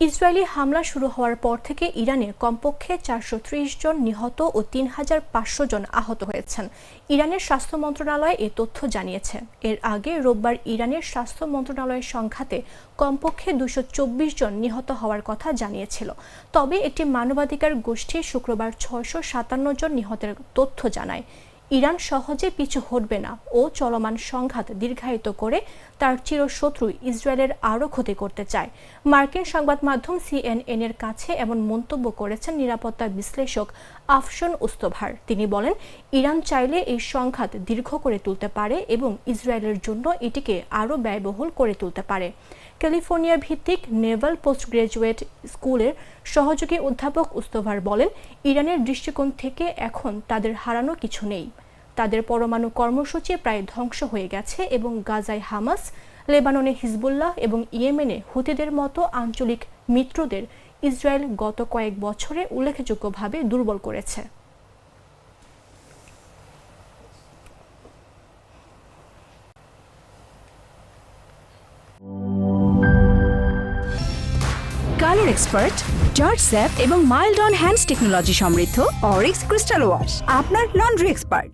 Israeli হামলা শুরু হওয়ার পর থেকে ইরানে কমপক্ষে 430 জন নিহত ও 3500 জন আহত হয়েছেন। ইরানের স্বাস্থ্য মন্ত্রণালয় এ তথ্য জানিয়েছে। এর আগে রোববার ইরানের স্বাস্থ্য মন্ত্রণালয়ের সংখ্যাতে কমপক্ষে 224 জন নিহত হওয়ার কথা জানিয়েছিল। তবে একটি মানবাধিকার গোষ্ঠী শুক্রবার 657 জন নিহতের তথ্য জানায়। ইরান সহজে পিছু হটবে না ও চলমান সংঘাত দীর্ঘায়িত করে তার চিরশত্রু ইসরায়েলের আরও ক্ষতি করতে চায়। মার্কিন সংবাদ মাধ্যম CNN এর কাছে এমন মন্তব্য করেছেন নিরাপত্তা বিশ্লেষক আফশন উস্তভার। তিনি বলেন, ইরান চাইলে এই সংঘাত দীর্ঘ করে তুলতে পারে এবং ইসরায়েলের জন্য এটিকে আরও ব্যয়বহুল করে তুলতে পারে। ক্যালিফোর্নিয়া ভিত্তিক নেভাল পোস্ট গ্রাজুয়েট স্কুলের সহযোগী অধ্যাপক উস্তভার বলেন, ইরানের দৃষ্টিকোণ থেকে এখন তাদের হারানো কিছু নেই। তাদের পরমাণু কর্মসূচি প্রায় ধ্বংস হয়ে গেছে এবং গাজায় হামাস, লেবাননে হিজবুল্লাহ এবং ইয়েমেনে হুতিদের মতো আঞ্চলিক মিত্রদের ইসরায়েল গত কয়েক বছরে উল্লেখযোগ্যভাবে দুর্বল করেছে। কালার এক্সপার্ট, জর্জ স্যাপ এবং মাইল্ড অন হ্যান্ডস টেকনোলজি সমৃদ্ধ অরিক্স ক্রিস্টাল ওয়াশ আপনার লন্ড্রি এক্সপার্ট।